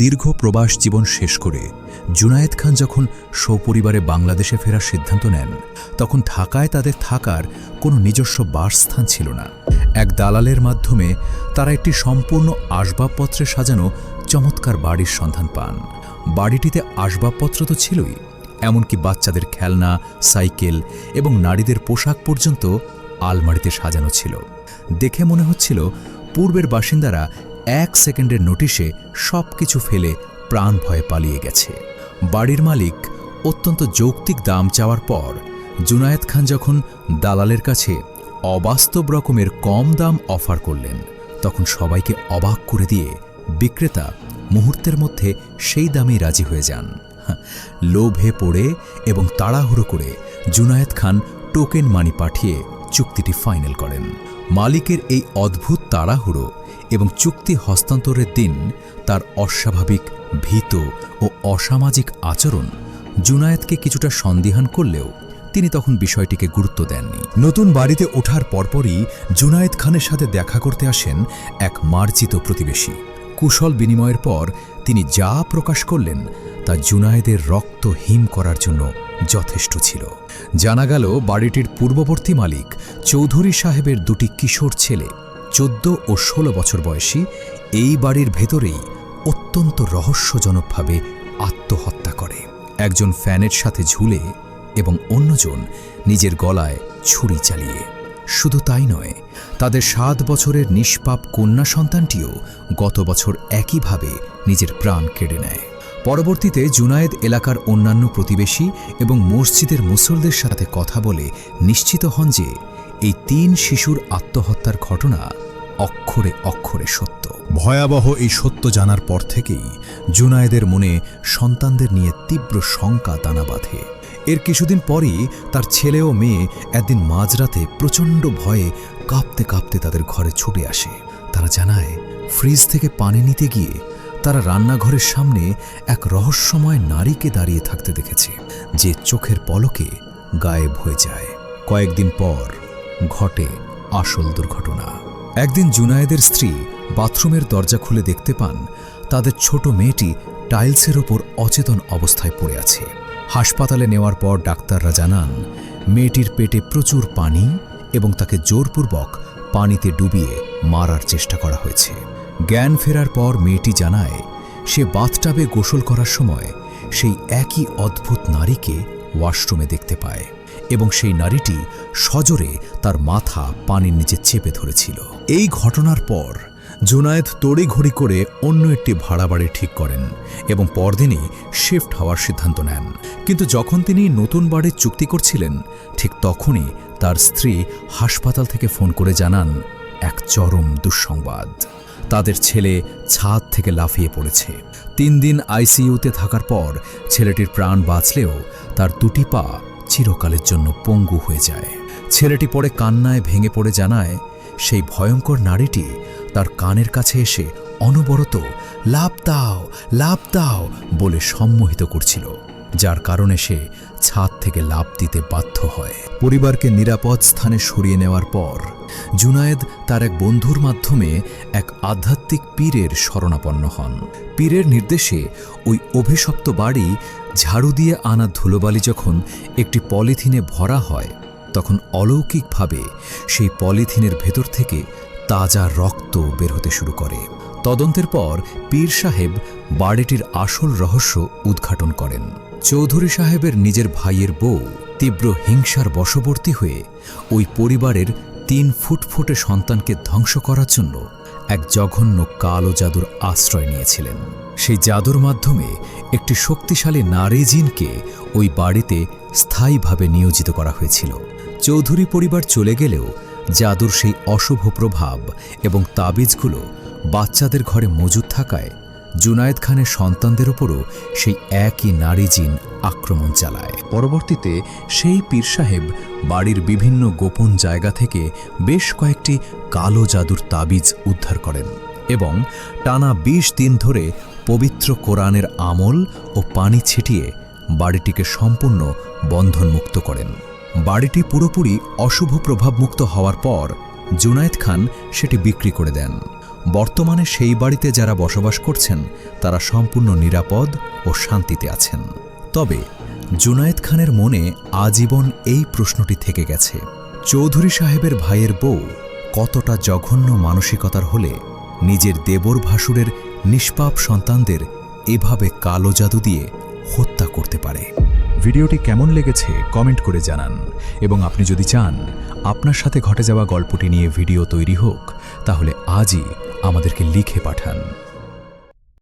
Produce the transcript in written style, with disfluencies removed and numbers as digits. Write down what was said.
দীর্ঘ প্রবাস জীবন শেষ করে জুনায়েদ খান যখন সপরিবারে বাংলাদেশে ফেরার সিদ্ধান্ত নেন, তখন ঢাকায় তাদের থাকার কোনো নিজস্ব বাসস্থান ছিল না। এক দালালের মাধ্যমে তারা একটি সম্পূর্ণ আসবাবপত্রে সাজানো চমৎকার বাড়ির সন্ধান পান। বাড়িটিতে আসবাবপত্র তো ছিলই, এমনকি বাচ্চাদের খেলনা, সাইকেল এবং নারীদের পোশাক পর্যন্ত আলমারিতে সাজানো ছিল। দেখে মনে হচ্ছিল পূর্বের বাসিন্দারা 1 সেকেন্ডের নোটিশে সবকিছু ফেলে প্রাণ ভয়ে পালিয়ে গেছে। বাড়ির মালিক অত্যন্ত যৌক্তিক দাম চাওয়ার পর জুনায়েদ খান যখন দালালের কাছে অবাস্তব রকমের কম দাম অফার করলেন, তখন সবাইকে অবাক করে দিয়ে বিক্রেতা মুহূর্তের মধ্যে সেই দামেই রাজি হয়ে যান। লোভে পড়ে এবং তাড়াহুড়ো করে জুনায়েদ খান টোকেন মানি পাঠিয়ে চুক্তিটি ফাইনাল করেন। মালিকের এই অদ্ভুত তাড়াহুড়ো এবং চুক্তি হস্তান্তরের দিন তার অস্বাভাবিক, ভীত ও অসামাজিক আচরণ জুনায়েদকে কিছুটা সন্দিহান করলেও তিনি তখন বিষয়টিকে গুরুত্ব দেননি। নতুন বাড়িতে ওঠার পরপরই জুনায়েদ খানের সাথে দেখা করতে আসেন এক মার্জিত প্রতিবেশী। কুশল বিনিময়ের পর তিনি যা প্রকাশ করলেন তা জুনায়েদের রক্ত হিম করার জন্য যথেষ্ট ছিল। জানা গেল বাড়িটির পূর্ববর্তী মালিক চৌধুরী সাহেবের 2টি কিশোর ছেলে 14 ও 16 বছর বয়সী এই বাড়ির ভেতরেই অত্যন্ত রহস্যজনকভাবে আত্মহত্যা করে। একজন ফ্যানের সাথে ঝুলে এবং অন্যজন নিজের গলায় ছুরি চালিয়ে। শুধু তাই নয়, তাদের 7 বছরের নিষ্পাপ কন্যা সন্তানটিও গত বছর একইভাবে নিজের প্রাণ কেড়ে নেয়। পরবর্তীতে জুনায়েদ এলাকার অন্যান্য প্রতিবেশী এবং মসজিদের মুসল্লিদের সাথে কথা বলে নিশ্চিত হন যে এই 3 শিশুর আত্মহত্যার ঘটনা অক্ষরে অক্ষরে সত্য। ভয়াবহ এই সত্য জানার পর থেকেই জুনায়েদের মনে সন্তানদের নিয়ে তীব্র শঙ্কা দানা বাঁধে। এর কিছুদিন পরই তার ছেলে ও মেয়ে একদিন মাঝরাতে প্রচণ্ড ভয়ে কাঁপতে কাঁপতে তাদের ঘরে ছুটে আসে। তারা জানায়, ফ্রিজ থেকে পানি নিতে গিয়ে তারা রান্নাঘরের সামনে এক রহস্যময় নারীকে দাঁড়িয়ে থাকতে দেখেছে, যে চোখের পলকে গায়েব হয়ে যায়। কয়েকদিন পর ঘটে আসল দুর্ঘটনা। একদিন জুনায়েদের স্ত্রী বাথরুমের দরজা খুলে দেখতে পান তাদের ছোট মেয়েটি টাইলসের ওপর অচেতন অবস্থায় পড়ে আছে। হাসপাতালে নেওয়ার পর ডাক্তাররা জানান মেয়েটির পেটে প্রচুর পানি এবং তাকে জোরপূর্বক পানিতে ডুবিয়ে মারার চেষ্টা করা হয়েছে। জ্ঞান ফেরার পর মেয়েটি জানায় সে বাথটাবে গোসল করার সময় সেই একই অদ্ভুত নারীকে ওয়াশরুমে দেখতে পায় এবং সেই নারীটি সজোরে তার মাথা পানির নিচে চেপে ধরেছিল। এই ঘটনার পর জুনায়েদ তড়িঘড়ি করে অন্য একটি ভাড়া বাড়ি ঠিক করেন এবং পরদিনই শিফট হওয়ার সিদ্ধান্ত নেন। কিন্তু যখন তিনি নতুন বাড়ির চুক্তি করছিলেন, ঠিক তখনই তার স্ত্রী হাসপাতাল থেকে ফোন করে জানান এক চরম দুঃসংবাদ। তাদের ছেলে ছাদ থেকে লাফিয়ে পড়েছে। 3 দিন আইসিইউতে থাকার পর ছেলেটির প্রাণ বাঁচলেও তার 2টি পা চিরকালের জন্য পঙ্গু হয়ে যায়। ছেলেটি পরে কান্নায় ভেঙে পড়ে জানায় সেই ভয়ঙ্কর নারীটি তার কানের কাছে এসে অনবরত লাফ দাও, লাফ দাও বলে সম্মোহিত করছিল, যার কারণে সে ছাদ থেকে লাফ দিতে বাধ্য হয়। পরিবারকে নিরাপদ স্থানে সরিয়ে নেওয়ার পর জুনায়েদ তার এক বন্ধুর মাধ্যমে এক আধ্যাত্মিক পীরের শরণাপন্ন হন। পীরের নির্দেশে ওই অভিশপ্ত বাড়ি ঝাড়ু দিয়ে আনা ধুলোবালি যখন একটি পলিথিনে ভরা হয়, তখন অলৌকিকভাবে সেই পলিথিনের ভেতর থেকে তাজা রক্ত বের হতে শুরু করে। তদন্তের পর পীর সাহেব বাড়িটির আসল রহস্য উদ্ঘাটন করেন। চৌধুরী সাহেবের নিজের ভাইয়ের বউ তীব্র হিংসার বশবর্তী হয়ে ওই পরিবারের 3 ফুটফুটে সন্তানকে ধ্বংস করার জন্য এক জঘন্য কালো জাদুর আশ্রয় নিয়েছিলেন। সেই জাদুর মাধ্যমে একটি শক্তিশালী নারী জিনকে ওই বাড়িতে স্থায়ীভাবে নিয়োজিত করা হয়েছিল। চৌধুরী পরিবার চলে গেলেও জাদুর সেই অশুভ প্রভাব এবং তাবিজগুলো বাচ্চাদের ঘরে মজুদ থাকায় জুনায়েদ খানের সন্তানদের উপরও সেই একই নারী জিন আক্রমণ চালায়। পরবর্তীতে সেই পীর সাহেব বাড়ির বিভিন্ন গোপন জায়গা থেকে বেশ কয়েকটি কালো জাদুর তাবিজ উদ্ধার করেন এবং টানা 20 দিন ধরে পবিত্র কোরআনের আমল ও পানি ছিটিয়ে বাড়িটিকে সম্পূর্ণ বন্ধনমুক্ত করেন। বাড়িটি পুরোপুরি অশুভ প্রভাবমুক্ত হওয়ার পর জুনায়েদ খান সেটি বিক্রি করে দেন। বর্তমানে সেই বাড়িতে যারা বসবাস করছেন তারা সম্পূর্ণ নিরাপদ ও শান্তিতে আছেন। তবে জুনায়েদ খানের মনে আজীবন এই প্রশ্নটি থেকে গেছে, চৌধুরী সাহেবের ভাইয়ের বউ কতটা জঘন্য মানসিকতার হলে নিজের দেবর ভাসুরের নিষ্পাপ সন্তানদের এভাবে কালো জাদু দিয়ে হত্যা করতে পারে। ভিডিওটি কেমন লেগেছে কমেন্ট করে জানান, এবং আপনি যদি চান আপনার সাথে ঘটে যাওয়া গল্পটি নিয়ে ভিডিও তৈরি হোক, তাহলে আজই আমাদেরকে লিখে পাঠান।